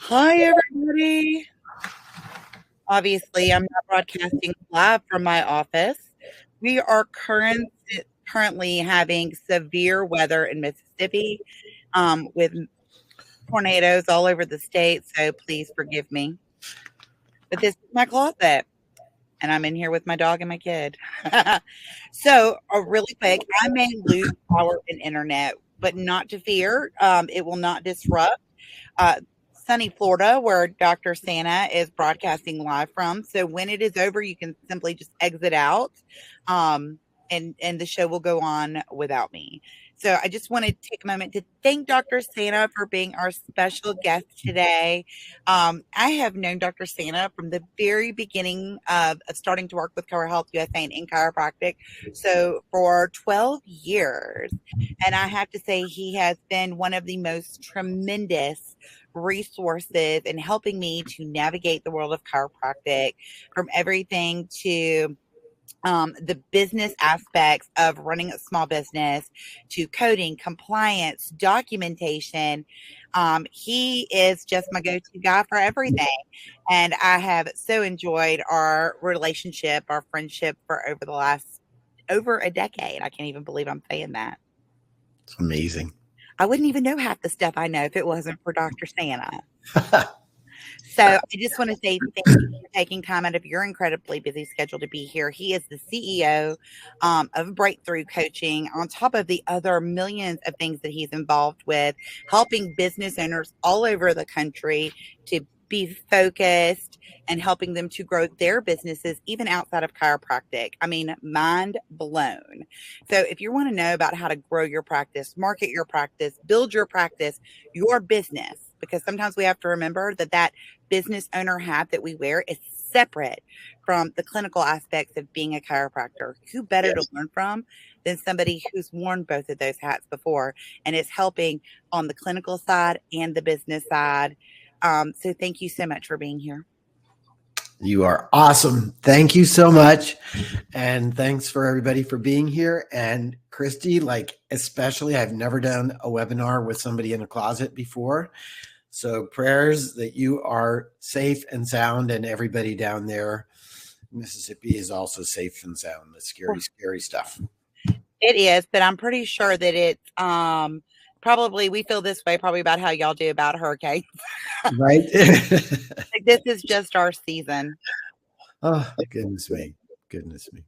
Hi, everybody. Obviously, I'm not broadcasting live from my office. We are currently having severe weather in Mississippi with tornadoes all over the state, so please forgive me. But this is my closet, and I'm in here with my dog and my kid. So, really quick, I may lose power and internet, but not to fear. It will not disrupt uh, sunny Florida, where Dr. Sanna is broadcasting live from. So when it is over, you can simply just exit out, um, and the show will go on without me. So I just want to take a moment to thank Dr. Sanna for being our special guest today. I have known Dr. Sanna from the very beginning of starting to work with ChiroHealthUSA and in chiropractic. So for 12 years. And I have to say, he has been one of the most tremendous resources in helping me to navigate the world of chiropractic, from everything to the business aspects of running a small business to coding, compliance, documentation. He is just my go to guy for everything. And I have so enjoyed our relationship, our friendship for over a decade. I can't even believe I'm saying that. It's amazing. I wouldn't even know half the stuff I know if it wasn't for Dr. Santa. So I just want to say thank you for taking time out of your incredibly busy schedule to be here. He is the CEO of Breakthrough Coaching, on top of the other millions of things that he's involved with, helping business owners all over the country to be focused and helping them to grow their businesses, even outside of chiropractic. I mean, mind blown. So if you want to know about how to grow your practice, market your practice, build your business, because sometimes we have to remember that business owner hat that we wear is separate from the clinical aspects of being a chiropractor. Who better to Yes. learn from than somebody who's worn both of those hats before and is helping on the clinical side and the business side? So thank you so much for being here. You are awesome. Thank you so much. And thanks for everybody for being here. And Christy, like, especially, I've never done a webinar with somebody in a closet before. So prayers that you are safe and sound, and everybody down there, Mississippi, is also safe and sound. The scary, scary stuff. It is, but I'm pretty sure that it's probably, we feel this way probably about how y'all do about hurricanes. Right? Like, this is just our season. Oh, goodness me. Goodness me.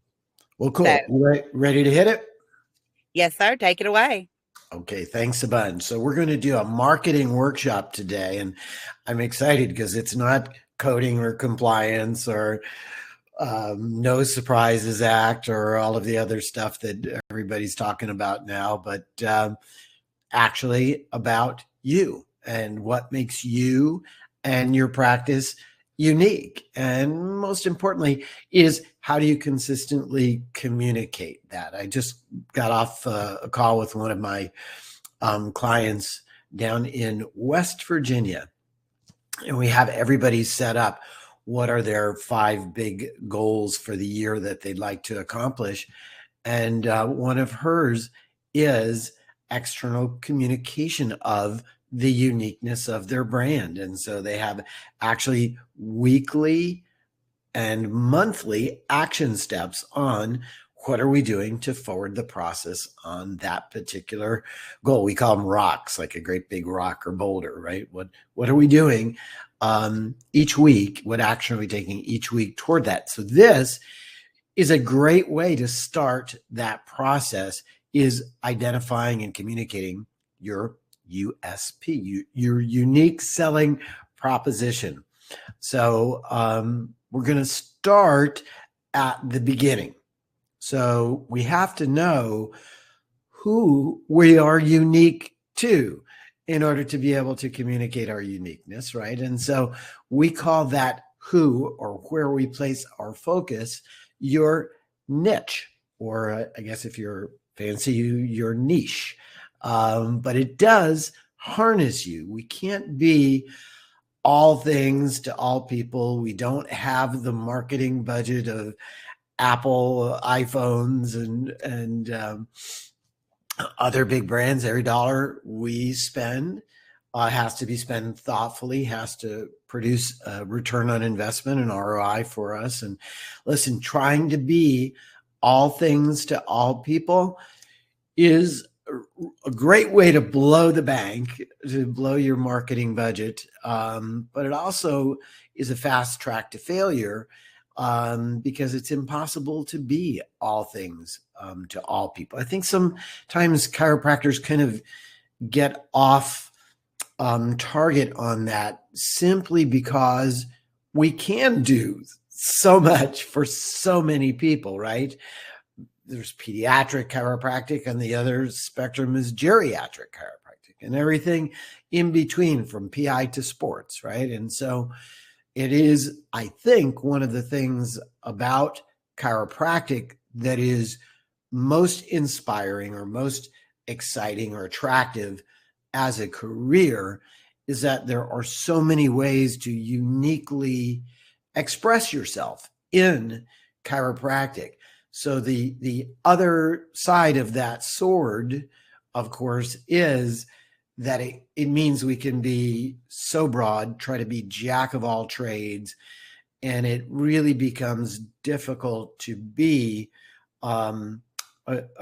Well, So, cool. You ready to hit it? yes, sir. Take it away. Okay, thanks a bunch. So we're going to do a marketing workshop today, and I'm excited because it's not coding or compliance or No Surprises Act or all of the other stuff that everybody's talking about now, but actually about you and what makes you and your practice unique. And most importantly, is how do you consistently communicate that? I just got off a call with one of my clients down in West Virginia, and we have everybody set up. What are their 5 big goals for the year that they'd like to accomplish? And one of hers is external communication of the uniqueness of their brand. And so they have actually weekly and monthly action steps on what are we doing to forward the process on that particular goal. We call them rocks, like a great big rock or boulder, right? What are we doing each week? What action are we taking each week toward that? So this is a great way to start that process, is identifying and communicating your USP, your unique selling proposition. So we're going to start at the beginning. So we have to know who we are unique to in order to be able to communicate our uniqueness, right? And so we call that who, or where we place our focus, your niche, or I guess if you're fancy, your niche. But it does harness you. We can't be all things to all people. We don't have the marketing budget of Apple iPhones and other big brands. Every dollar we spend has to be spent thoughtfully, has to produce a return on investment and ROI for us. And listen, trying to be all things to all people is a great way to blow the bank, to blow your marketing budget. But it also is a fast track to failure, because it's impossible to be all things to all people. I think sometimes chiropractors kind of get off target on that simply because we can do so much for so many people, right? There's pediatric chiropractic, and the other spectrum is geriatric chiropractic, and everything in between from PI to sports, right? And so it is, I think, one of the things about chiropractic that is most inspiring or most exciting or attractive as a career is that there are so many ways to uniquely express yourself in chiropractic. So the other side of that sword, of course, is that it means we can be so broad, try to be jack of all trades, and it really becomes difficult to be a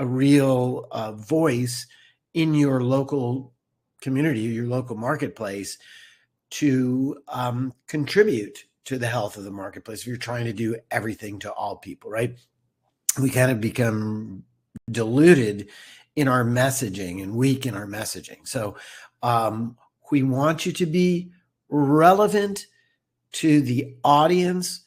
real voice in your local community, your local marketplace, to contribute to the health of the marketplace. If you're trying to do everything to all people, right? We kind of become diluted in our messaging and weak in our messaging. So we want you to be relevant to the audience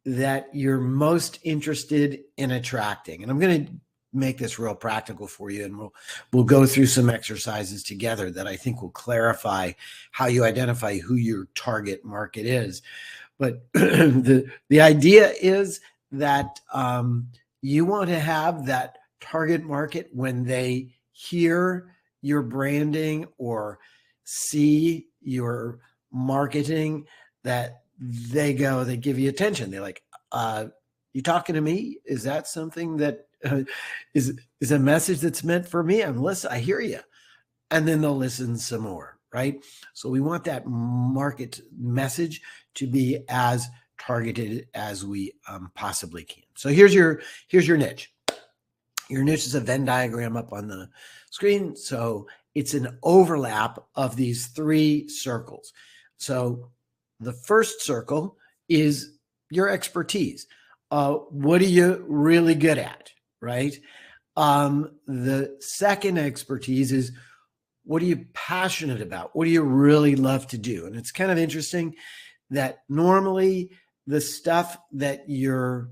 that you're most interested in attracting. And I'm going to make this real practical for you, and we'll go through some exercises together that I think will clarify how you identify who your target market is. But the idea is that you want to have that target market when they hear your branding or see your marketing, that they give you attention. They're like, you talking to me? Is that something that is a message that's meant for me? I hear you. And then they'll listen some more, right? So we want that market message to be as targeted as we possibly can. So here's your niche. Your niche is a Venn diagram up on the screen. So it's an overlap of these three circles. So the first circle is your expertise. What are you really good at, right? The second expertise is, what are you passionate about? What do you really love to do? And it's kind of interesting that normally the stuff that you're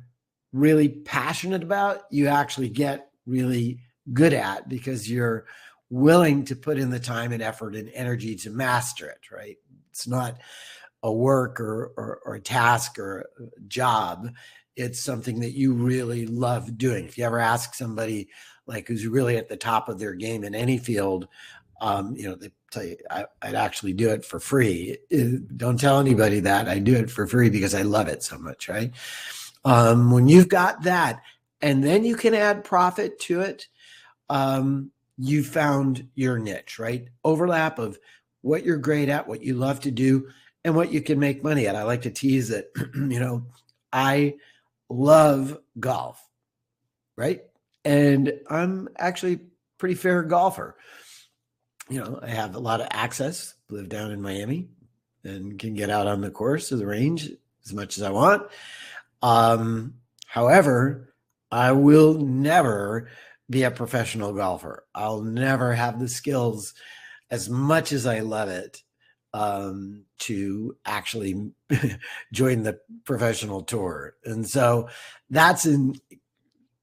really passionate about, you actually get really good at because you're willing to put in the time and effort and energy to master it, right? It's not a work or a task or a job. It's something that you really love doing. If you ever ask somebody like who's really at the top of their game in any field, they tell you, I'd actually do it for free. Don't tell anybody that. I do it for free because I love it so much, right? When you've got that, and then you can add profit to it, you found your niche, right? Overlap of what you're great at, what you love to do, and what you can make money at. I like to tease that, I love golf, right? And I'm actually a pretty fair golfer. I have a lot of access, live down in Miami, and can get out on the course or the range as much as I want. However, I will never be a professional golfer. I'll never have the skills, as much as I love it, to actually join the professional tour. And so that's a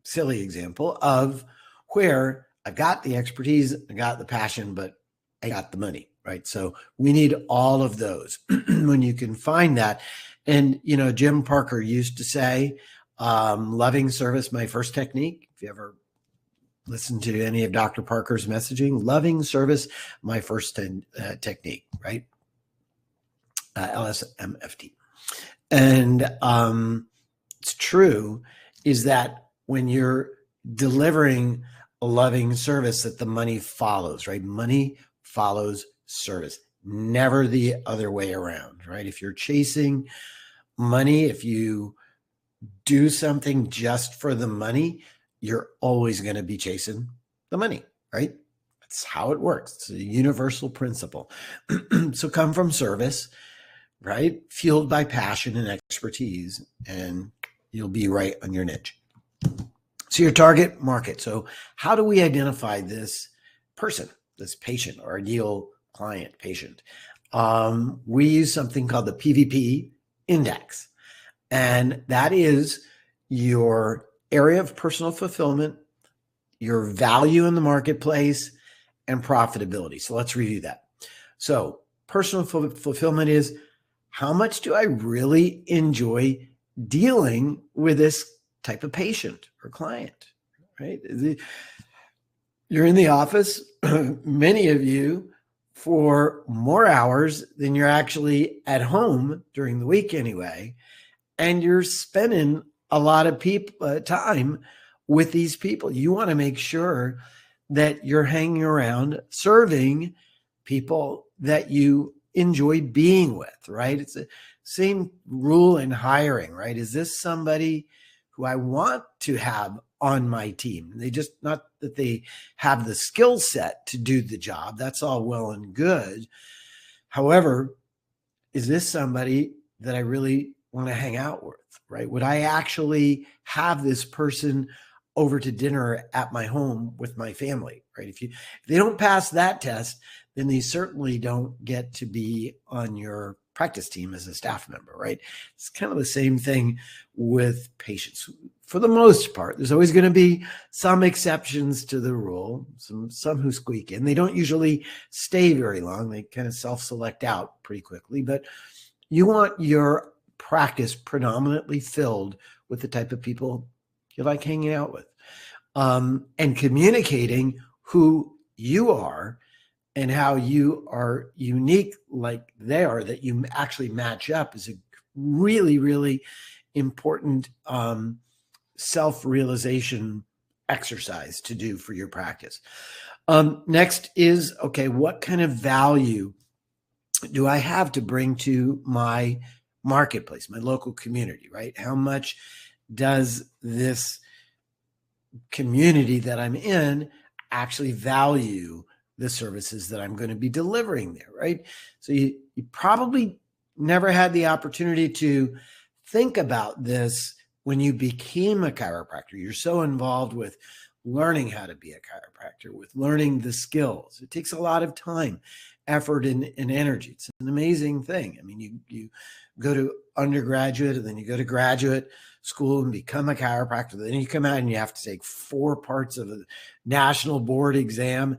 silly example of where I've got the expertise, I got the passion, but I got the money, right? So we need all of those when you can find that. And, Jim Parker used to say, loving service, my first technique. If you ever listen to any of Dr. Parker's messaging, loving service, my first technique, right? LSMFT. And it's true is that when you're delivering a loving service, that the money follows, right? Money follows service. never the other way around, right? If you're chasing money, if you do something just for the money, you're always going to be chasing the money, right? That's how it works. It's a universal principle. So come from service, right? Fueled by passion and expertise, and you'll be right on your niche. So your target market. So how do we identify this person, this patient, or ideal client patient? We use something called the PVP index, and that is your area of personal fulfillment, your value in the marketplace, and profitability. So let's review that. So personal fulfillment is, how much do I really enjoy dealing with this type of patient or client, right? You're in the office, many of you, for more hours than you're actually at home during the week anyway. And you're spending a lot of time with these people. You want to make sure that you're hanging around serving people that you enjoy being with, right? It's the same rule in hiring, right? Is this somebody who I want to have on my team? They just, not that they have the skill set to do the job. That's all well and good. However, is this somebody that I really want to hang out with, right? Would I actually have this person over to dinner at my home with my family, right? If they don't pass that test, then they certainly don't get to be on your practice team as a staff member, right? It's kind of the same thing with patients. For the most part, there's always going to be some exceptions to the rule, some who squeak in. They don't usually stay very long. They kind of self-select out pretty quickly, but you want your practice predominantly filled with the type of people you like hanging out with, and communicating who you are and how you are unique like they are, that you actually match up, is a really, really important self-realization exercise to do for your practice. Next is, okay, what kind of value do I have to bring to my marketplace, my local community, right? How much does this community that I'm in actually value the services that I'm going to be delivering there, right? So you probably never had the opportunity to think about this when you became a chiropractor. You're so involved with learning how to be a chiropractor, with learning the skills. It takes a lot of time, effort, and energy. It's an amazing thing. I mean, you go to undergraduate and then you go to graduate school and become a chiropractor. Then you come out and you have to take 4 parts of a national board exam.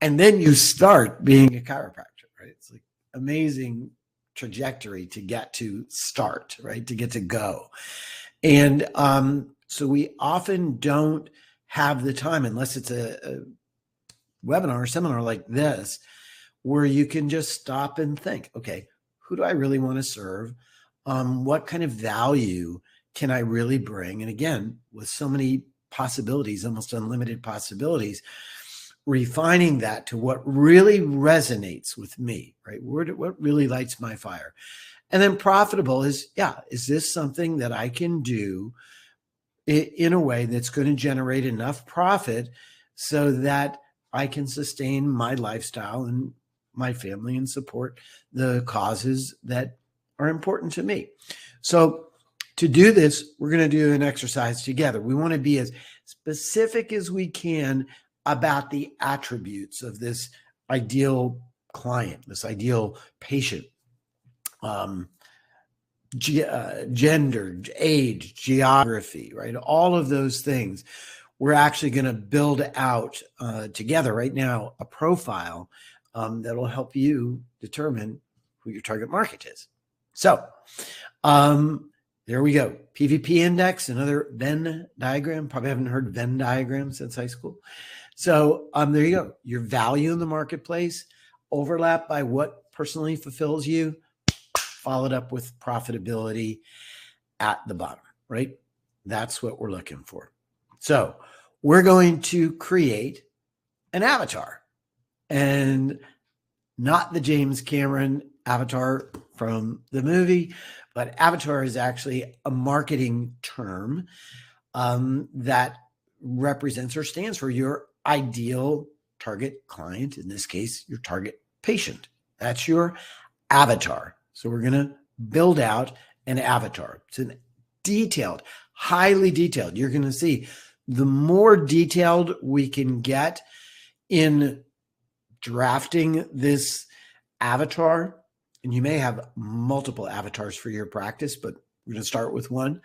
And then you start being a chiropractor, right? It's like amazing trajectory to get to start, right? To get to go. And so we often don't have the time, unless it's a webinar or seminar like this, where you can just stop and think, okay, who do I really want to serve? What kind of value can I really bring? And again, with so many possibilities, almost unlimited possibilities, refining that to what really resonates with me, right? What really lights my fire? And then profitable is, is this something that I can do in a way that's going to generate enough profit so that I can sustain my lifestyle and my family and support the causes that are important to me? So to do this, we're going to do an exercise together. We want to be as specific as we can about the attributes of this ideal client, this ideal patient, gender, age, geography, right? All of those things. We're actually going to build out together right now a profile that will help you determine who your target market is. So there we go. PVP index, another Venn diagram. Probably haven't heard Venn diagram since high school. So there you go. Your value in the marketplace, overlap by what personally fulfills you, followed up with profitability at the bottom, right? That's what we're looking for. So we're going to create an avatar. And not the James Cameron avatar from the movie, but avatar is actually a marketing term that represents or stands for your ideal target client, in this case, your target patient. That's your avatar. So we're going to build out an avatar. It's an detailed, highly detailed. You're going to see the more detailed we can get in drafting this avatar, and you may have multiple avatars for your practice, but we're going to start with one.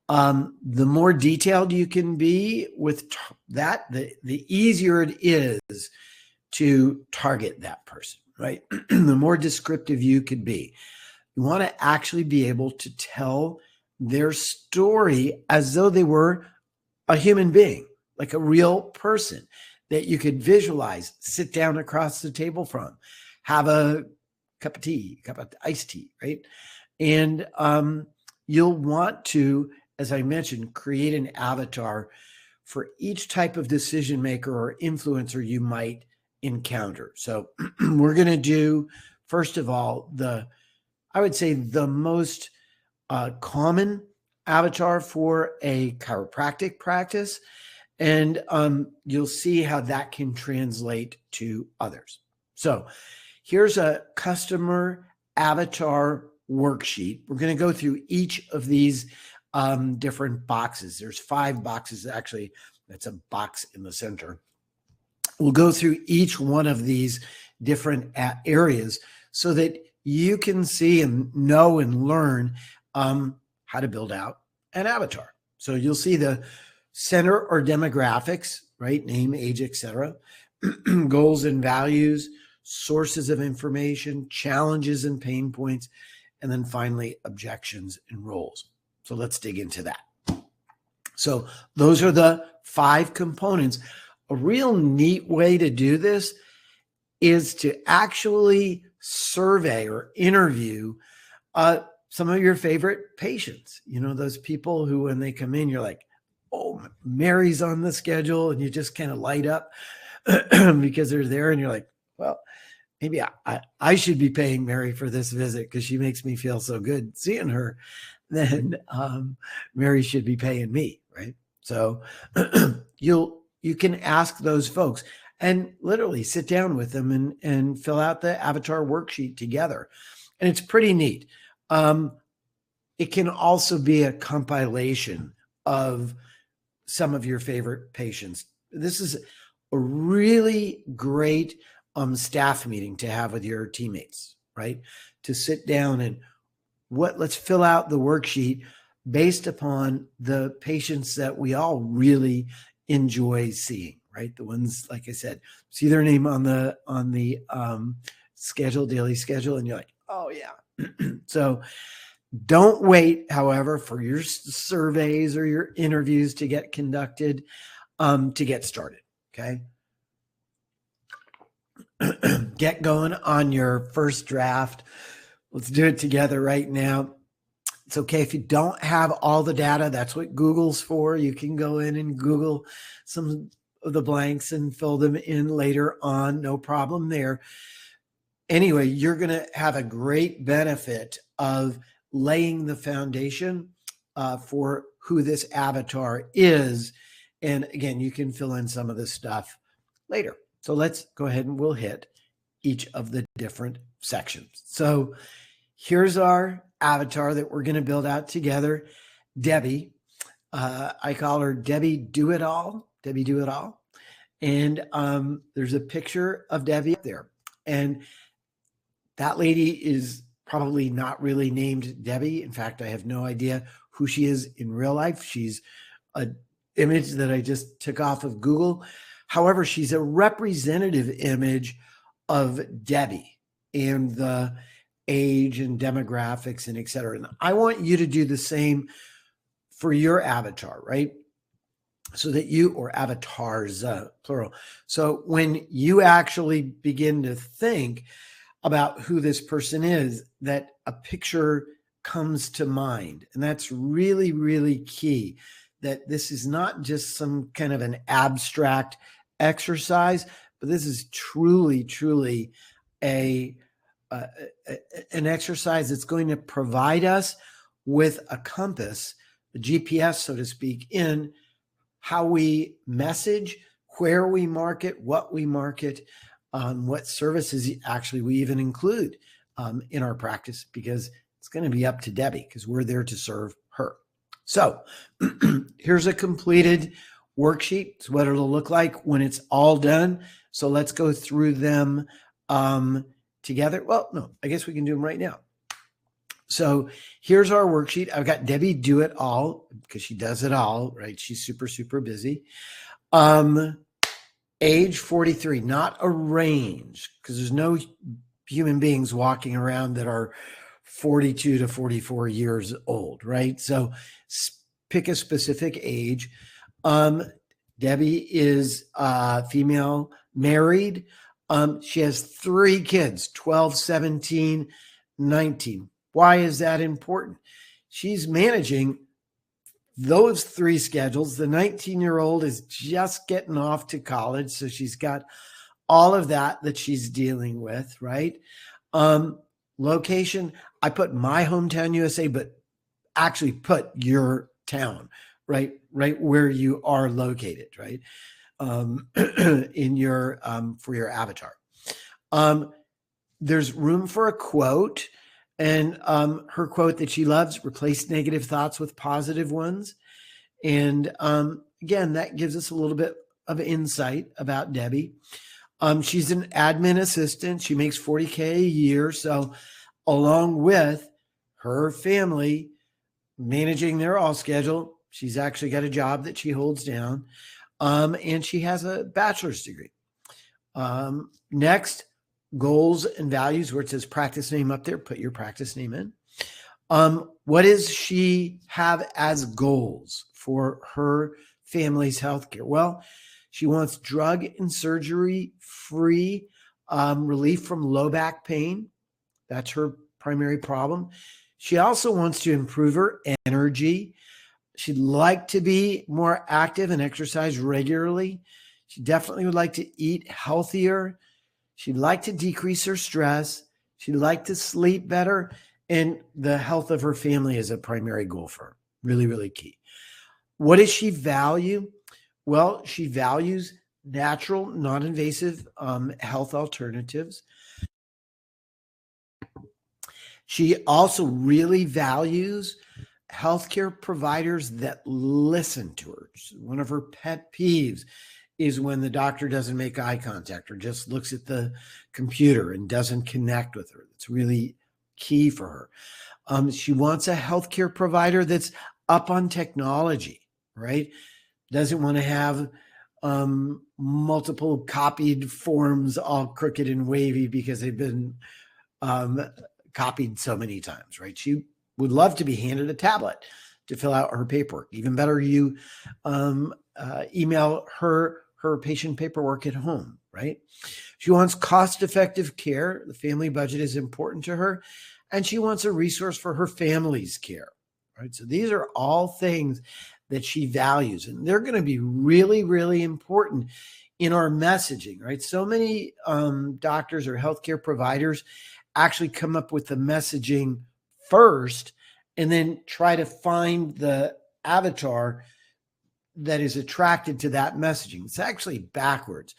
The more detailed you can be with that, the easier it is to target that person, right? The more descriptive you could be. You want to actually be able to tell their story as though they were a human being, like a real person that you could visualize, sit down across the table from, have a cup of tea, cup of iced tea, right? And you'll want to, as I mentioned, create an avatar for each type of decision maker or influencer you might encounter. So we're going to do, first of all, I would say the most common avatar for a chiropractic practice. And you'll see how that can translate to others. So here's a customer avatar worksheet. We're going to go through each of these different boxes. There's 5 boxes, actually. That's a box in the center. We'll go through each one of these different areas so that you can see and know and learn how to build out an avatar. So you'll see the center or demographics, right? Name, age, etc. Goals and values, sources of information, challenges and pain points, and then finally objections and roles. So let's dig into that. So those are the 5 components. A real neat way to do this is to actually survey or interview some of your favorite patients. You know, those people who, when they come in, you're like, oh, Mary's on the schedule, and you just kind of light up because they're there, and you're like, well, maybe I should be paying Mary for this visit because she makes me feel so good seeing her. Then Mary should be paying me, right? So you can ask those folks and literally sit down with them and fill out the avatar worksheet together. And it's pretty neat. It can also be a compilation of some of your favorite patients. This is a really great staff meeting to have with your teammates, right? To sit down and let's fill out the worksheet based upon the patients that we all really enjoy seeing, right? The ones, like I said, see their name on the daily schedule, and you're like, oh yeah. So don't wait, however, for your surveys or your interviews to get conducted to get started, okay? Get going on your first draft. Let's do it together right now. It's okay if you don't have all the data. That's what Google's for. You can go in and Google some of the blanks and fill them in later on. No problem there. Anyway, you're going to have a great benefit of laying the foundation for who this avatar is. And again, you can fill in some of this stuff later. So let's go ahead and we'll hit each of the different sections. So here's our avatar that we're going to build out together. Debbie, I call her Debbie Do It All. Debbie Do It All. And there's a picture of Debbie up there. And that lady is probably not really named Debbie. In fact, I have no idea who she is in real life. She's an image that I just took off of Google. However, she's a representative image of Debbie and the age and demographics and et cetera. And I want you to do the same for your avatar, right? So that you, or avatars, plural. So when you actually begin to think about who this person is, that a picture comes to mind. And that's really, really key, that this is not just some kind of an abstract exercise, but this is truly, truly a an exercise that's going to provide us with a compass, a GPS, so to speak, in how we message, where we market, what we market, what services actually we even include in our practice, because it's going to be up to Debbie because we're there to serve her. So here's a completed worksheet. It's what it'll look like when it's all done. So let's go through them together. Well, no, I guess we can do them right now. So here's our worksheet. I've got Debbie do it all because she does it all, right? She's super, super busy. Age 43, not a range, because there's no human beings walking around that are 42 to 44 years old, right? So pick a specific age. Debbie is female, married. She has 3 kids, 12, 17, 19. Why is that important? She's managing those 3 schedules. The 19-year-old is just getting off to college, so she's got all of that she's dealing with, right? Location, I put my hometown USA, but actually put your town, right where you are located, right? In your for your avatar. There's room for a quote, and her quote that she loves: replace negative thoughts with positive ones. And again, that gives us a little bit of insight about Debbie. She's an admin assistant. She makes $40K a year. So along with her family managing their all schedule, she's actually got a job that she holds down. And she has a bachelor's degree. Next, goals and values, where it says practice name up there, put your practice name in. What does she have as goals for her family's healthcare? Well, she wants drug and surgery free relief from low back pain. That's her primary problem. She also wants to improve her energy. She'd like to be more active and exercise regularly. She definitely would like to eat healthier. She'd like to decrease her stress. She'd like to sleep better. And the health of her family is a primary goal for her. Really, really key. What does she value? Well, she values natural, non-invasive health alternatives. She also really values healthcare providers that listen to her. One of her pet peeves is when the doctor doesn't make eye contact or just looks at the computer and doesn't connect with her. It's really key for her. She wants a healthcare provider that's up on technology, right? Doesn't want to have multiple copied forms all crooked and wavy because they've been copied so many times, right? She would love to be handed a tablet to fill out her paperwork. Even better, you email her patient paperwork at home, right? She wants cost-effective care. The family budget is important to her, and she wants a resource for her family's care, right? So these are all things that she values, and they're going to be really, really important in our messaging, right? So many doctors or healthcare providers actually come up with the messaging first and then try to find the avatar that is attracted to that messaging. It's actually backwards.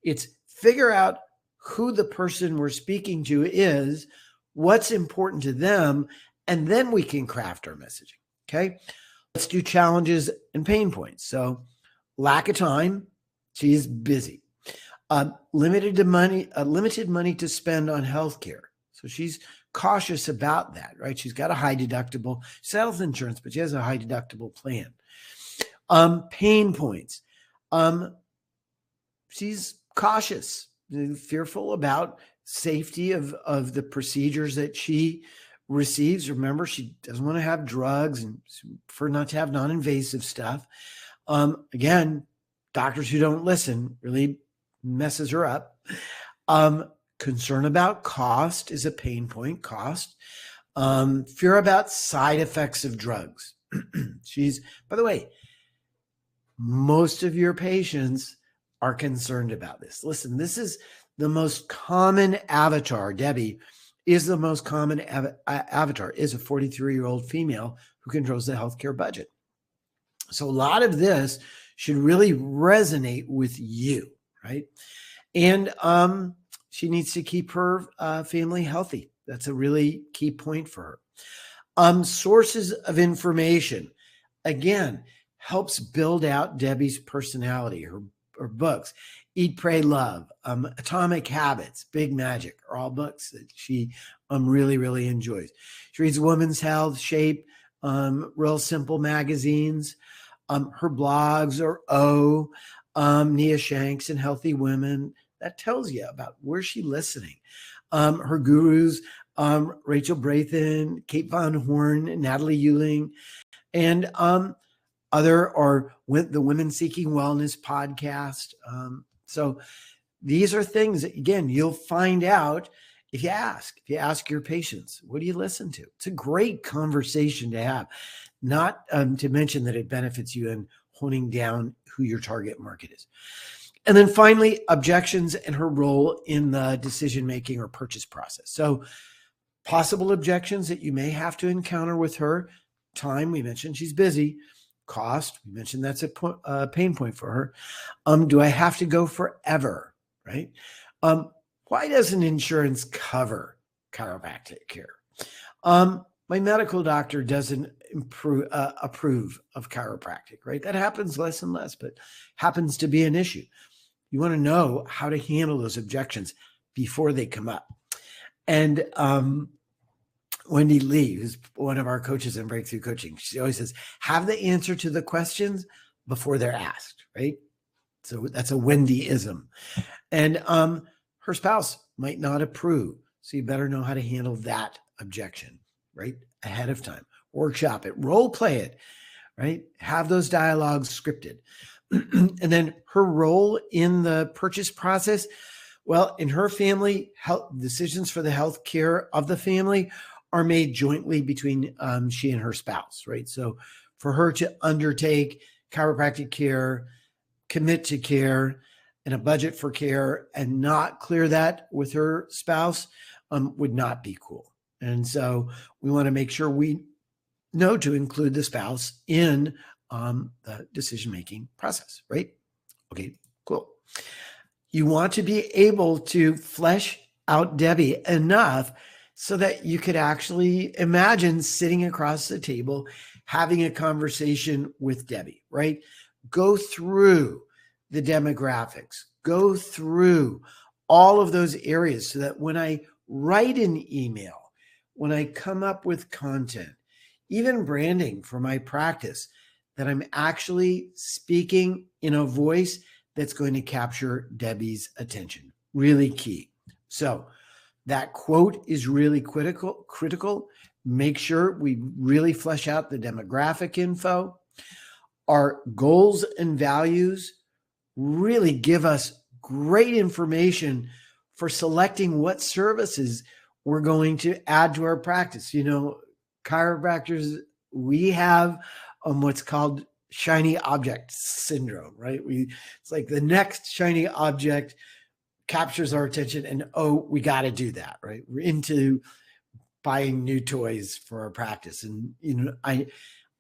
It's figure out who the person we're speaking to is, what's important to them, and then we can craft our messaging. Okay. Let's do challenges and pain points. So lack of time. She's busy. Limited money to spend on healthcare. So she's cautious about that, right? She's got a high deductible. She's health insurance, but she has a high deductible plan. Pain points. She's cautious, fearful about safety of the procedures that she receives. Remember, she doesn't want to have drugs and prefer not to have non-invasive stuff. Again, doctors who don't listen really messes her up. Concern about cost is a pain point. Cost. Fear about side effects of drugs. By the way, most of your patients are concerned about this. Listen, this is The most common avatar, Debbie, is the most common avatar, is a 43-year-old female who controls the healthcare budget. So a lot of this should really resonate with you, right? And she needs to keep her family healthy. That's a really key point for her. Sources of information, again, helps build out Debbie's personality. Her books, Eat, Pray, Love, Atomic Habits, Big Magic, are all books that she really, really enjoys. She reads Women's Health, Shape, Real Simple magazines. Her blogs are Nia Shanks and Healthy Women. That tells you about where's she listening. Her gurus, Rachel Brathen, Kate Von Horn, Natalie Euling, and other are the Women Seeking Wellness podcast. So these are things that, again, you'll find out if you ask. If you ask your patients, what do you listen to? It's a great conversation to have, not to mention that it benefits you in honing down who your target market is. And then finally, objections and her role in the decision-making or purchase process. So possible objections that you may have to encounter with her. Time, we mentioned she's busy. Cost, we mentioned that's a pain point for her. Do I have to go forever, right? Why doesn't insurance cover chiropractic care? My medical doctor doesn't approve of chiropractic, right? That happens less and less, but happens to be an issue. You want to know how to handle those objections before they come up. And Wendy Lee, who's one of our coaches in Breakthrough Coaching, she always says, have the answer to the questions before they're asked, right? So that's a Wendy-ism. And her spouse might not approve. So you better know how to handle that objection, right? Ahead of time. Workshop it, role play it, right? Have those dialogues scripted. And then her role in the purchase process, well, in her family, health decisions for the health care of the family are made jointly between she and her spouse, right? So for her to undertake chiropractic care, commit to care, and a budget for care and not clear that with her spouse would not be cool. And so we want to make sure we know to include the spouse in the decision-making process, right? Okay, cool. You want to be able to flesh out Debbie enough so that you could actually imagine sitting across the table, having a conversation with Debbie, right? Go through the demographics, go through all of those areas so that when I write an email, when I come up with content, even branding for my practice, that I'm actually speaking in a voice that's going to capture Debbie's attention. Really key. So that quote is really critical. Make sure we really flesh out the demographic info. Our goals and values really give us great information for selecting what services we're going to add to our practice. You know, chiropractors, we have what's called shiny object syndrome, right? It's like the next shiny object captures our attention and, oh, we got to do that, right? We're into buying new toys for our practice. And, you know,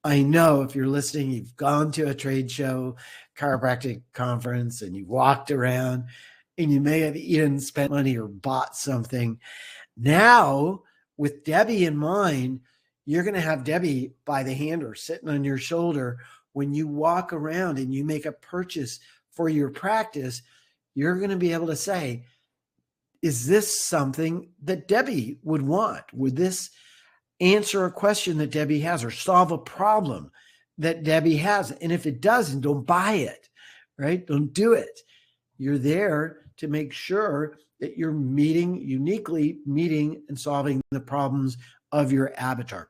I know if you're listening, you've gone to a trade show, chiropractic conference, and you walked around and you may have even spent money or bought something. Now, with Debbie in mind, you're going to have Debbie by the hand or sitting on your shoulder. When you walk around and you make a purchase for your practice, you're going to be able to say, is this something that Debbie would want? Would this answer a question that Debbie has or solve a problem that Debbie has? And if it doesn't, don't buy it, right? Don't do it. You're there to make sure that you're uniquely meeting and solving the problems of your avatar.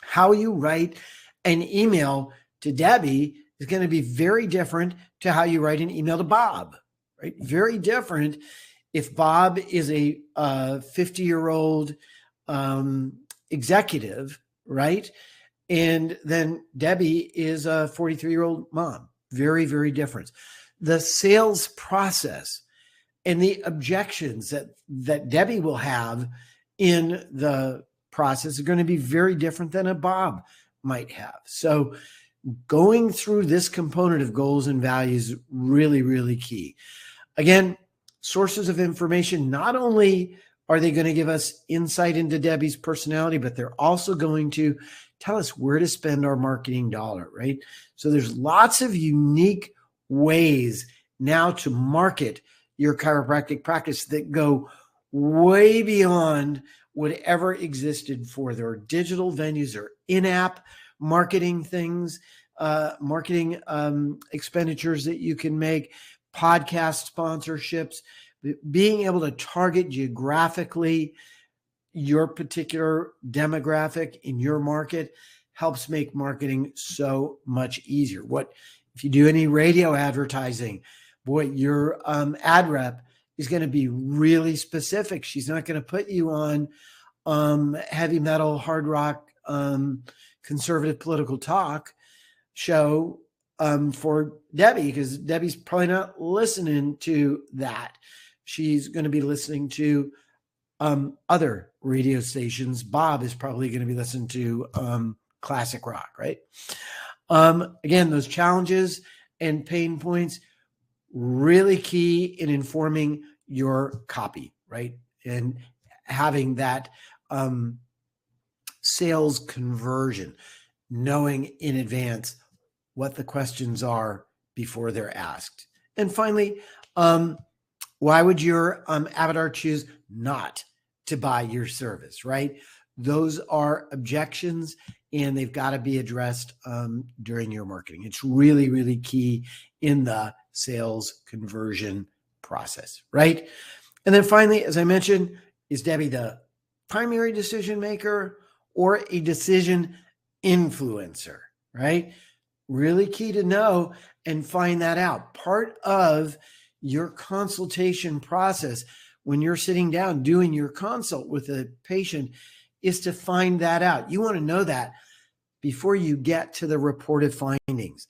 How you write an email to Debbie is going to be very different to how you write an email to Bob, right? Very different if Bob is a 50-year-old executive, right? And then Debbie is a 43-year-old mom. Very, very different. The sales process and the objections that Debbie will have in the process are going to be very different than a Bob might have. So going through this component of goals and values is really, really key. Again, sources of information, not only are they going to give us insight into Debbie's personality, but they're also going to tell us where to spend our marketing dollar, right? So there's lots of unique ways now to market your chiropractic practice that go way beyond whatever existed for their digital venues or in-app marketing things, marketing expenditures that you can make, podcast sponsorships, being able to target geographically your particular demographic in your market helps make marketing so much easier. What if you do any radio advertising? Boy, your ad rep is going to be really specific. She's not going to put you on heavy metal, hard rock, conservative political talk show for Debbie, because Debbie's probably not listening to that. She's going to be listening to other radio stations. Bob is probably going to be listening to classic rock, right? Again, those challenges and pain points, really key in informing your copy, right? And having that sales conversion, knowing in advance what the questions are before they're asked. And finally, why would your avatar choose not to buy your service, right? Those are objections, and they've got to be addressed during your marketing. It's really, really key in the sales conversion process, right? And then finally, as I mentioned, is Debbie the primary decision maker or a decision influencer, right? Really key to know and find that out. Part of your consultation process when you're sitting down doing your consult with a patient is to find that out. You want to know that before you get to the reported findings.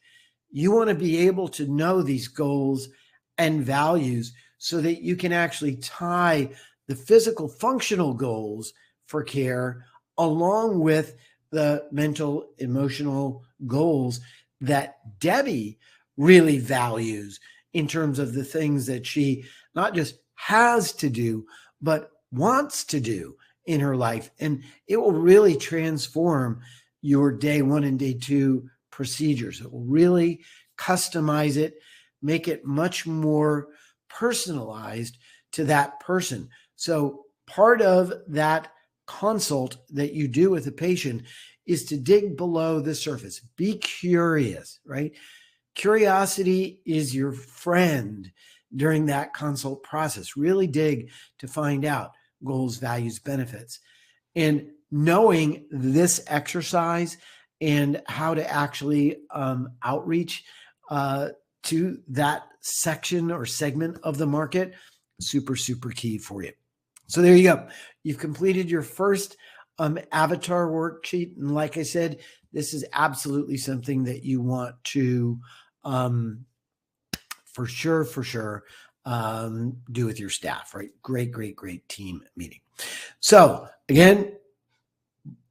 You want to be able to know these goals and values so that you can actually tie the physical functional goals for care along with the mental, emotional goals that Debbie really values in terms of the things that she not just has to do, but wants to do in her life. And it will really transform your day one and day two procedures. It will really customize it, make it much more personalized to that person. So part of that consult that you do with a patient is to dig below the surface. Be curious, right? Curiosity is your friend during that consult process. Really dig to find out goals, values, benefits. And knowing this exercise and how to actually outreach to that section or segment of the market, super, super key for you. So there you go. You've completed your first avatar worksheet. And like I said, this is absolutely something that you want to for sure do with your staff, right? Great team meeting. So again,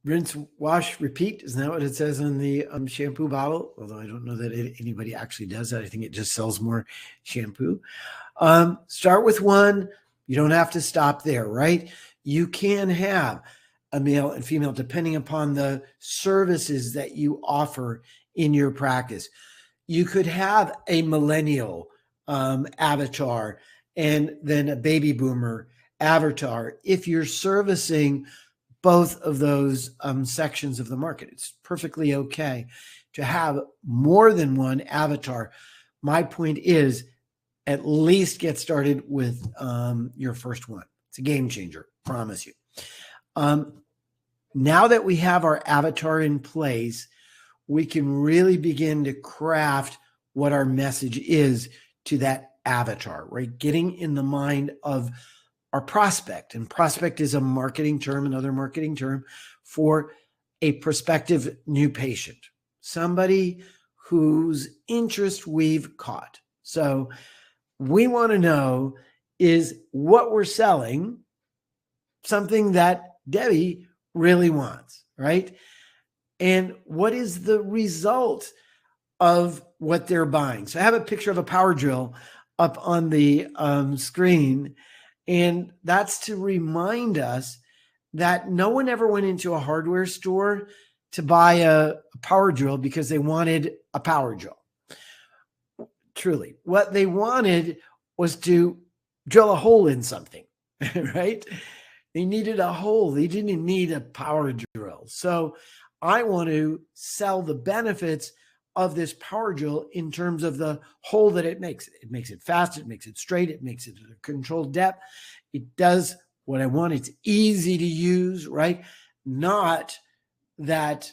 rinse, wash, repeat. Isn't that what it says on the shampoo bottle? Although I don't know that anybody actually does that. I think it just sells more shampoo. Start with one. You don't have to stop there, right? You can have a male and female depending upon the services that you offer in your practice. You could have a millennial avatar and then a baby boomer avatar if you're servicing both of those sections of the market. It's perfectly okay to have more than one avatar. My point is, at least get started with your first one. It's a game changer, promise you. Now that we have our avatar in place, we can really begin to craft what our message is to that avatar, right? Getting in the mind of our prospect. And prospect is a marketing term, another marketing term for a prospective new patient, somebody whose interest we've caught. So we want to know is what we're selling something that Debbie really wants, right? And what is the result of what they're buying? So I have a picture of a power drill up on the screen, and that's to remind us that no one ever went into a hardware store to buy a power drill because they wanted a power drill. Truly, what they wanted was to drill a hole in something, right? They needed a hole. They didn't need a power drill. So I want to sell the benefits of this power drill in terms of the hole that it makes. It makes it fast. It makes it straight. It makes it at a controlled depth. It does what I want. It's easy to use, right? Not that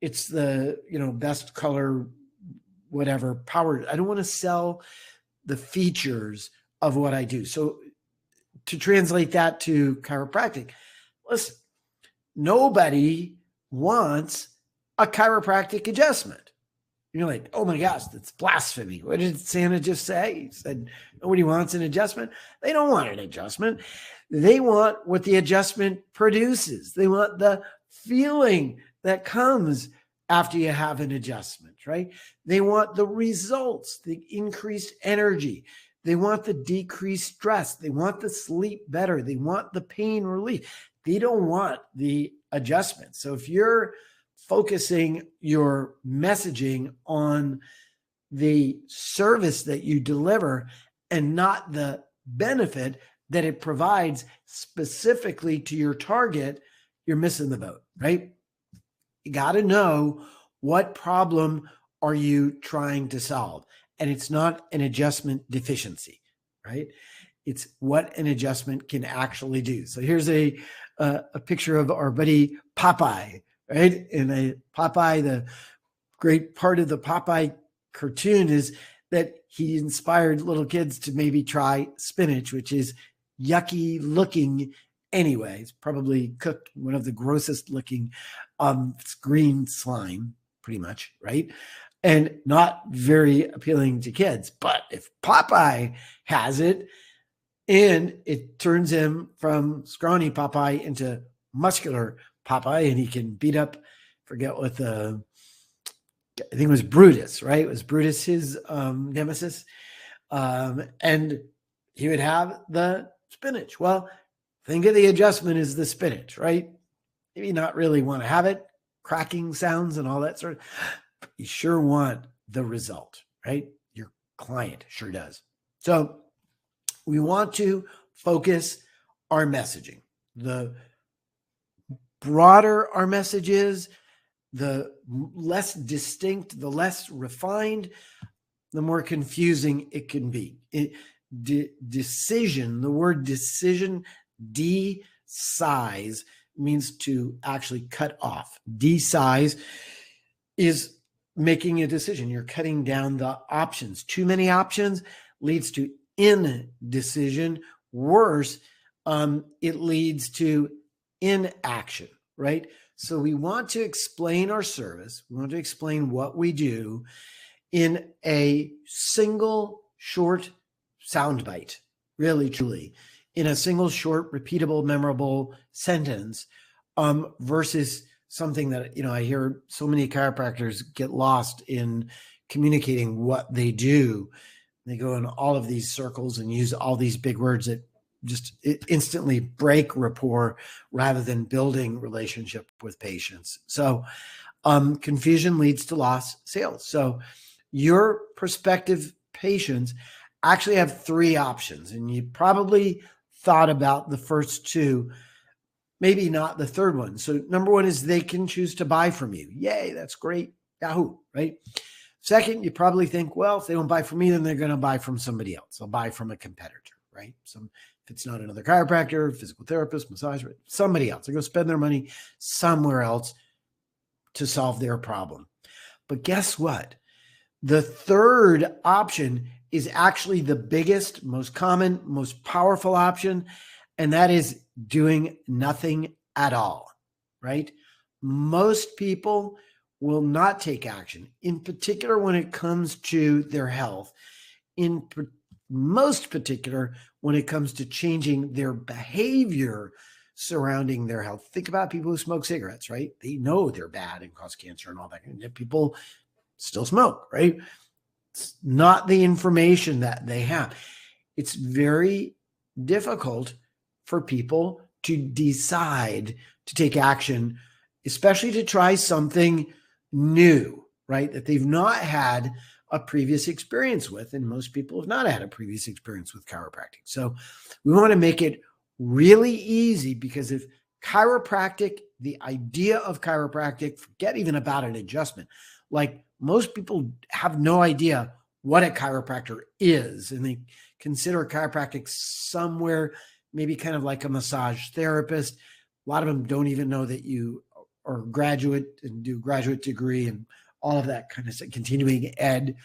it's the, best color, whatever power. I don't want to sell the features of what I do. So to translate that to chiropractic, listen, nobody wants a chiropractic adjustment. You're like, oh my gosh, that's blasphemy. What did Sanna just say? He said, nobody wants an adjustment. They don't want an adjustment. They want what the adjustment produces. They want the feeling that comes after you have an adjustment, right? They want the results, the increased energy. They want the decreased stress. They want the sleep better. They want the pain relief. They don't want the adjustment. So if you're focusing your messaging on the service that you deliver and not the benefit that it provides specifically to your target, you're missing the boat, right? You got to know what problem are you trying to solve. And it's not an adjustment deficiency, right? It's what an adjustment can actually do. So here's a picture of our buddy Popeye, right? And Popeye, the great part of the Popeye cartoon is that he inspired little kids to maybe try spinach, which is yucky looking anyway. It's probably cooked one of the grossest looking it's green slime, pretty much, right? And not very appealing to kids. But if Popeye has it, and it turns him from scrawny Popeye into muscular Popeye, and he can beat up, forget what I think it was Brutus, right? It was Brutus his nemesis. And he would have the spinach. Well, think of the adjustment as the spinach, right? Maybe not really want to have it, cracking sounds and all that sort of. You sure want the result, right? Your client sure does. So we want to focus our messaging. The broader our message is, the less distinct, the less refined, the more confusing it can be. Decision, the word decision, de-size, means to actually cut off. De-size is making a decision. You're cutting down the options. Too many options leads to indecision. Worse, it leads to inaction, right? So we want to explain our service. We want to explain what we do in a single short soundbite, really, truly, in a single short, repeatable, memorable sentence, versus something that, I hear so many chiropractors get lost in communicating what they do. They go in all of these circles and use all these big words that just instantly break rapport rather than building relationship with patients. So confusion leads to lost sales. So your prospective patients actually have three options, and you probably thought about the first two, maybe not the third one. So number one is they can choose to buy from you. Yay, that's great. Yahoo, right? Second, you probably think, well, if they don't buy from me, then they're going to buy from somebody else. They'll buy from a competitor, right? If it's not another chiropractor, physical therapist, massage, somebody else. They're going to spend their money somewhere else to solve their problem. But guess what? The third option is actually the biggest, most common, most powerful option, and that is doing nothing at all, right? Most people will not take action, in particular when it comes to their health, most particular when it comes to changing their behavior surrounding their health. Think about people who smoke cigarettes, right? They know they're bad and cause cancer and all that. And yet people still smoke, right? It's not the information that they have. It's very difficult for people to decide to take action, especially to try something new, right? That they've not had a previous experience with. And most people have not had a previous experience with chiropractic. So we want to make it really easy, because if chiropractic, the idea of chiropractic, forget even about an adjustment. Like, most people have no idea what a chiropractor is, and they consider chiropractic somewhere maybe kind of like a massage therapist. A lot of them don't even know that you are a graduate and do a graduate degree and all of that kind of stuff, continuing ed,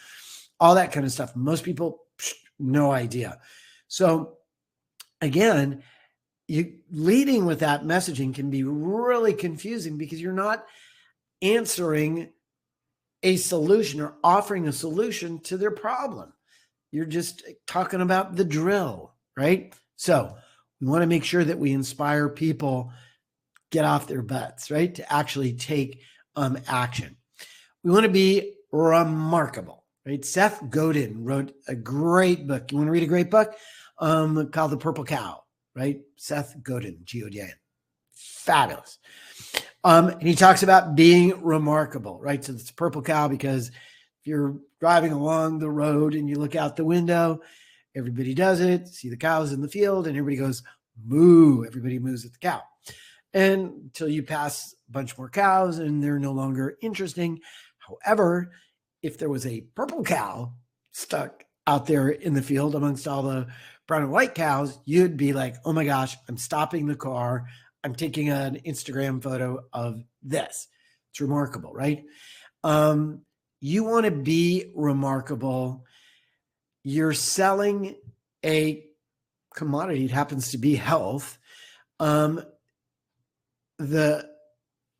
all that kind of stuff. Most people, no idea. So again, leading with that messaging can be really confusing, because you're not answering a solution or offering a solution to their problem. You're just talking about the drill, right? So we want to make sure that we inspire people, get off their butts, right? To actually take action. We want to be remarkable, right? Seth Godin wrote a great book. You want to read a great book? Called The Purple Cow, right? Seth Godin, Godin. Fabulous. And he talks about being remarkable, right? So it's Purple Cow because if you're driving along the road and you look out the window, everybody does it, see the cows in the field, and everybody goes, moo. Everybody moves at the cow. And until you pass a bunch more cows and they're no longer interesting. However, if there was a purple cow stuck out there in the field amongst all the brown and white cows, you'd be like, oh my gosh, I'm stopping the car. I'm taking an Instagram photo of this. It's remarkable, right? You want to be remarkable. You're selling a commodity. It happens to be health. The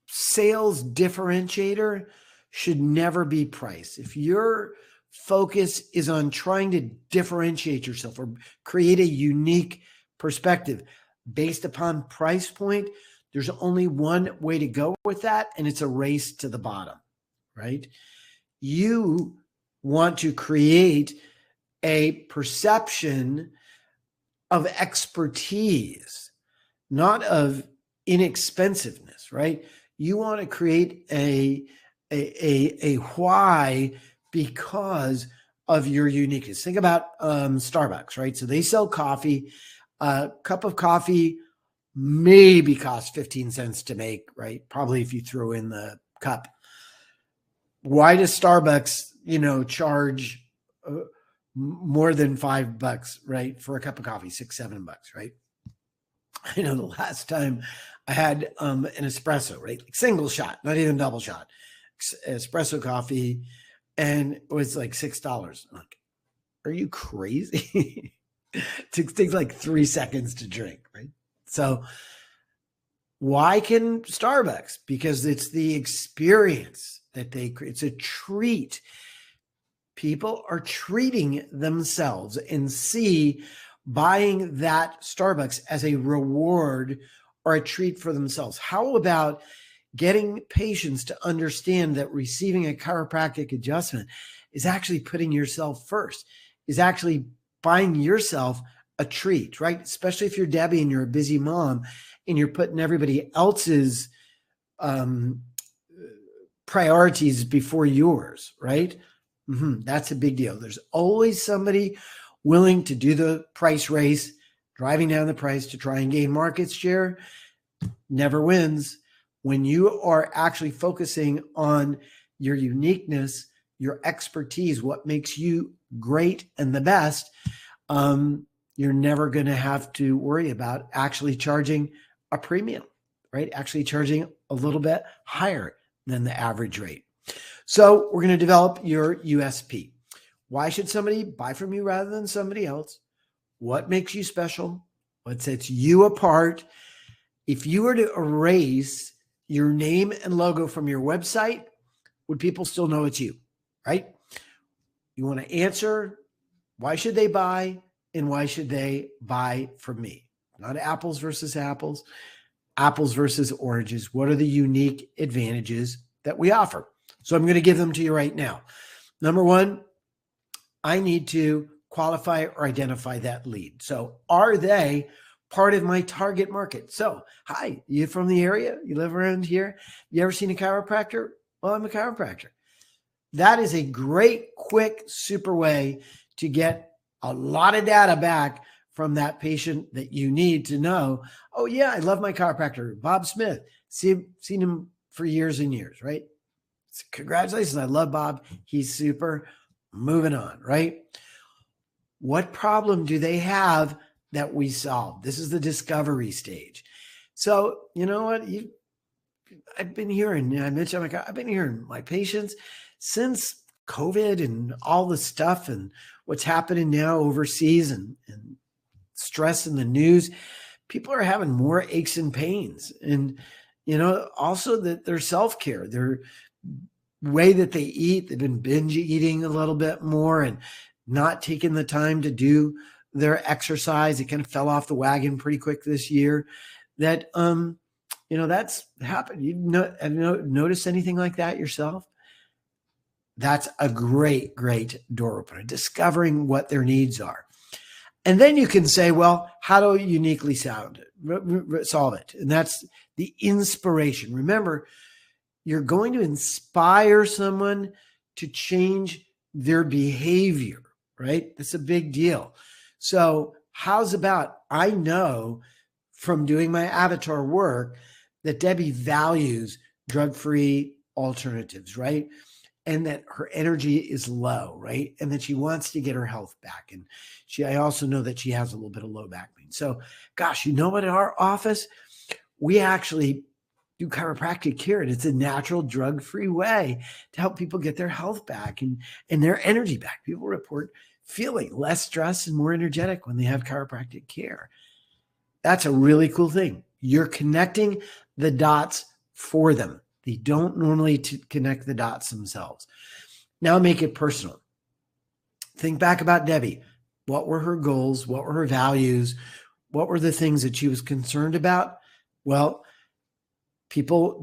sales differentiator should never be price. If your focus is on trying to differentiate yourself or create a unique perspective based upon price point, there's only one way to go with that, and it's a race to the bottom, right? You want to create a perception of expertise, not of inexpensiveness, right? You want to create a why because of your uniqueness. Think about Starbucks, right? So they sell coffee. A cup of coffee maybe costs 15 cents to make, right? Probably if you throw in the cup. Why does Starbucks, charge more than $5, right? For a cup of coffee, $6-7, right? I know the last time I had an espresso, right? Like single shot, not even double shot, espresso coffee, and it was like $6. I'm like, are you crazy? It takes like 3 seconds to drink, right? So why can Starbucks? Because it's the experience that they create. It's a treat. People are treating themselves and see buying that Starbucks as a reward or a treat for themselves. How about getting patients to understand that receiving a chiropractic adjustment is actually putting yourself first, is actually buying yourself a treat, right? Especially if you're Debbie and you're a busy mom and you're putting everybody else's priorities before yours, right? That's a big deal. There's always somebody willing to do the price race, driving down the price to try and gain market share. Never wins. When you are actually focusing on your uniqueness, your expertise, what makes you great and the best, you're never going to have to worry about actually charging a premium, right? Actually charging a little bit higher than the average rate. So we're going to develop your USP. Why should somebody buy from you rather than somebody else? What makes you special? What sets you apart? If you were to erase your name and logo from your website, would people still know it's you, right? You want to answer Why should they buy, and why should they buy from me? Not apples versus apples, apples versus oranges. What are the unique advantages that we offer? So I'm going to give them to you right now. Number one, I need to qualify or identify that lead. So are they part of my target market? So, hi, you from the area? You live around here? You ever seen a chiropractor? Well, I'm a chiropractor. That is a great, quick, super way to get a lot of data back from that patient that you need to know, oh yeah, I love my chiropractor, Bob Smith. Seen him for years and years, right? So congratulations, I love Bob. He's super. Moving on, right? What problem do they have that we solve? This is the discovery stage. So you know what? I've been hearing, I mentioned, I've been hearing my patients since COVID and all the stuff and what's happening now overseas and stress in the news, people are having more aches and pains. And, also that their self-care, their way that they eat, they've been binge eating a little bit more and not taking the time to do their exercise. It kind of fell off the wagon pretty quick this year. That, that's happened. Have you noticed anything like that yourself? That's a great, great door opener, discovering what their needs are. And then you can say, well, how do you uniquely solve it? And that's the inspiration. Remember, you're going to inspire someone to change their behavior, right? That's a big deal. So how's about, I know from doing my avatar work that Debbie values drug-free alternatives, right? And that her energy is low, right? And that she wants to get her health back. And I also know that she has a little bit of low back pain. So gosh, you know what, at our office, we actually do chiropractic care, and it's a natural drug-free way to help people get their health back and their energy back. People report feeling less stressed and more energetic when they have chiropractic care. That's a really cool thing. You're connecting the dots for them. They don't normally connect the dots themselves. Now make it personal. Think back about Debbie. What were her goals? What were her values? What were the things that she was concerned about? Well,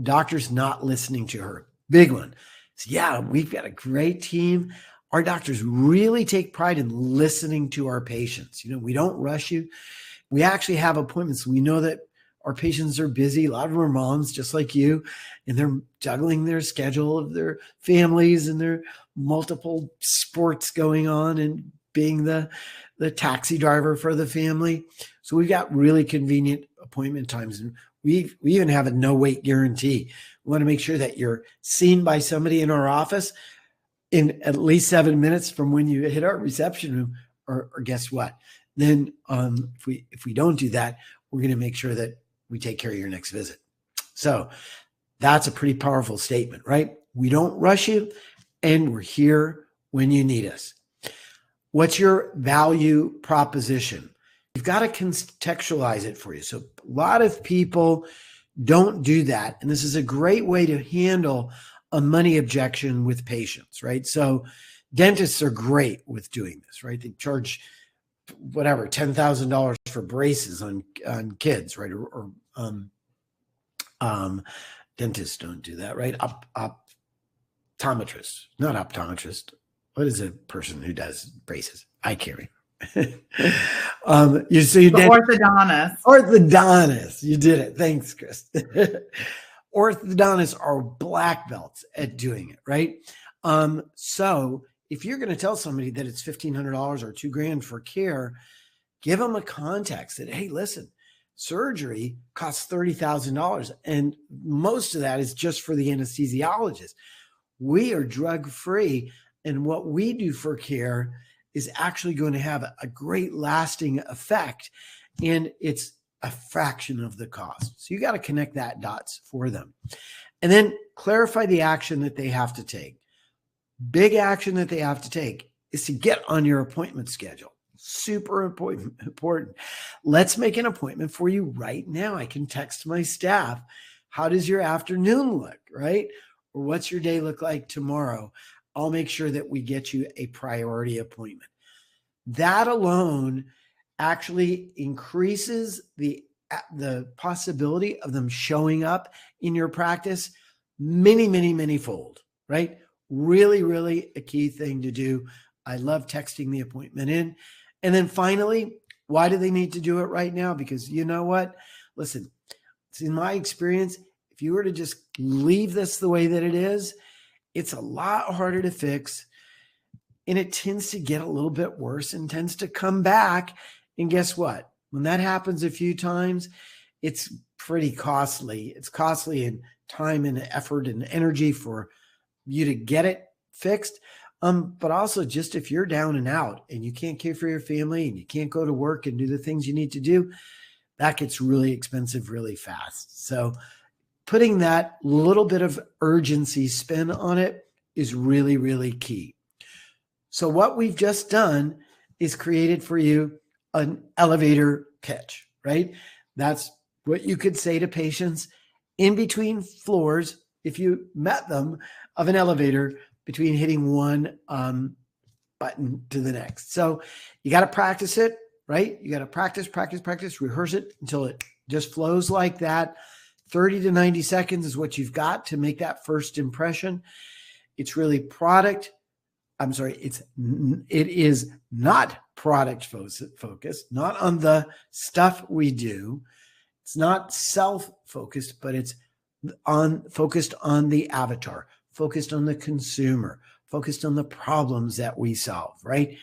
doctors not listening to her. Big one. So yeah, we've got a great team. Our doctors really take pride in listening to our patients. We don't rush you. We actually have appointments. We know that our patients are busy. A lot of them are moms, just like you, and they're juggling their schedule of their families and their multiple sports going on and being the taxi driver for the family. So we've got really convenient appointment times. And we even have a no wait guarantee. We want to make sure that you're seen by somebody in our office in at least 7 minutes from when you hit our reception room, or guess what? Then if we don't do that, we're going to make sure that we take care of your next visit. So that's a pretty powerful statement, right? We don't rush you, and we're here when you need us. What's your value proposition? You've got to contextualize it for you. So a lot of people don't do that. And this is a great way to handle a money objection with patients, right? So dentists are great with doing this, right? They charge whatever, $10,000 for braces on kids, right? Or dentists don't do that, right? Optometrists, not optometrist. What is a person who does braces? Eye caring. You see, orthodontist. Orthodontist. You did it. Thanks, Chris. Orthodontists are black belts at doing it, right? So if you're going to tell somebody that it's $1,500 or $2,000 for care, give them a context that, hey, listen, surgery costs $30,000, and most of that is just for the anesthesiologist. We are drug-free, and what we do for care is actually going to have a great lasting effect, and it's a fraction of the cost. So you got to connect that dots for them. And then clarify the action that they have to take. Big action that they have to take is to get on your appointment schedule. Super important. Let's make an appointment for you right now. I can text my staff. How does your afternoon look, right? Or what's your day look like tomorrow? I'll make sure that we get you a priority appointment. That alone actually increases the possibility of them showing up in your practice many fold, right? Really, really a key thing to do. I love texting the appointment in. And then finally, why do they need to do it right now? Because you know what? Listen, it's in my experience, if you were to just leave this the way that it is, it's a lot harder to fix. And it tends to get a little bit worse and tends to come back. And guess what? When that happens a few times, it's pretty costly. It's costly in time and effort and energy for you to get it fixed. But also just if you're down and out and you can't care for your family and you can't go to work and do the things you need to do, that gets really expensive really fast. So putting that little bit of urgency spin on it is really, really key. So what we've just done is created for you an elevator pitch, right? That's what you could say to patients in between floors if you met them of an elevator between hitting one button to the next. So you got to practice it, right? You got to practice, rehearse it until it just flows like that. 30 to 90 seconds is what you've got to make that first impression. It's really it is not product focused, not on the stuff we do. It's not self-focused, but it's focused on the avatar, focused on the consumer, focused on the problems that we solve, right?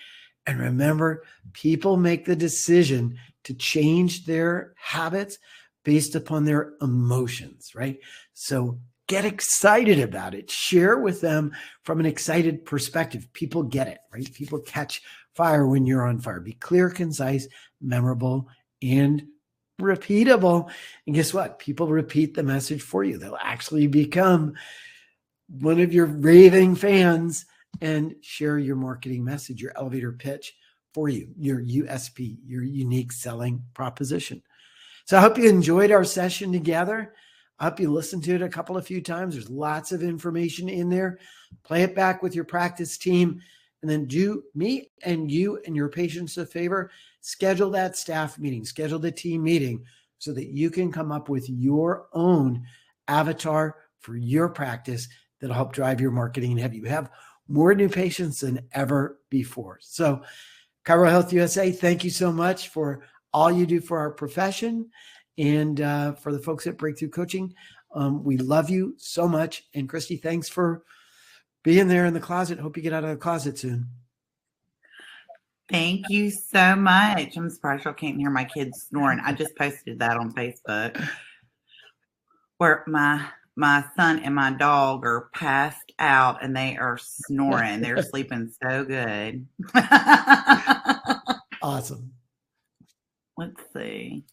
And remember, people make the decision to change their habits based upon their emotions, right? So get excited about it. Share with them from an excited perspective. People get it, right? People catch fire when you're on fire. Be clear, concise, memorable, and repeatable. And guess what? People repeat the message for you. They'll actually become one of your raving fans and share your marketing message, your elevator pitch for you, your USP, your unique selling proposition. So I hope you enjoyed our session together. I hope you listened to it a few times. There's lots of information in there. Play it back with your practice team, and then do me and you and your patients a favor. Schedule that staff meeting, schedule the team meeting so that you can come up with your own avatar for your practice that'll help drive your marketing and have you have more new patients than ever before. So ChiroHealthUSA, thank you so much for all you do for our profession and for the folks at Breakthrough Coaching. We love you so much. And Christy, thanks for being there in the closet. Hope you get out of the closet soon. Thank you so much. I'm surprised y'all can't hear my kids snoring. I just posted that on Facebook where my son and my dog are passed out and they are snoring. They're sleeping so good. Awesome. Let's see.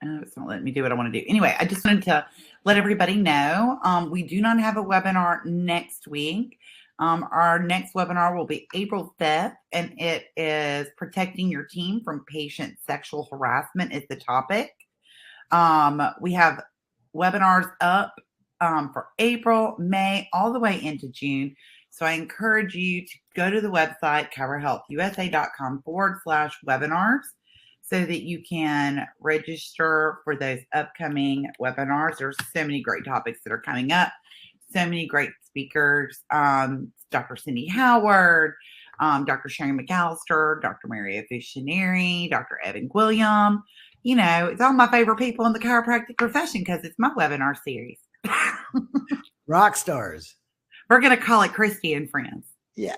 Oh, it's not letting me do what I want to do. Anyway, I just wanted to let everybody know we do not have a webinar next week. Our next webinar will be April 5th, and it is protecting your team from patient sexual harassment is the topic. We have webinars up for April, May, all the way into June. So I encourage you to go to the website, chirohealthusa.com/webinars, so that you can register for those upcoming webinars. There's so many great topics that are coming up, so many great speakers, Dr. Cindy Howard, Dr. Sharon McAllister, Dr. Mario Fusioneri, Dr. Evan William. You know, it's all my favorite people in the chiropractic profession because it's my webinar series. Rock stars. We're going to call it Christy and Friends. Yeah.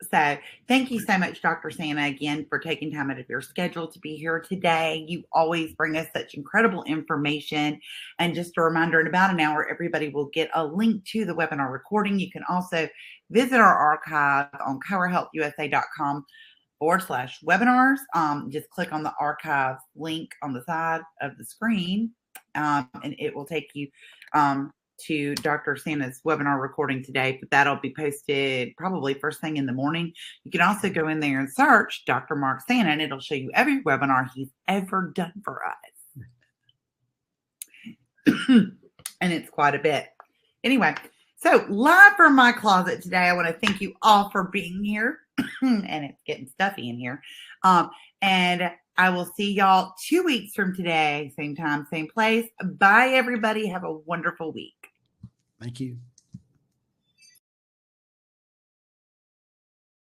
So thank you so much, Dr. Sanna, again, for taking time out of your schedule to be here today. You always bring us such incredible information. And just a reminder, in about an hour, everybody will get a link to the webinar recording. You can also visit our archive on chirohealthusa.com/webinars. Just click on the archive link on the side of the screen, and it will take you to Dr. Sanna's webinar recording today, but that'll be posted probably first thing in the morning. You can also go in there and search Dr. Mark Sanna, and it'll show you every webinar he's ever done for us. And it's quite a bit. Anyway, So, live from my closet today, I want to thank you all for being here. And it's getting stuffy in here. And I will see y'all 2 weeks from today, same time, same place. Bye, everybody. Have a wonderful week. Thank you.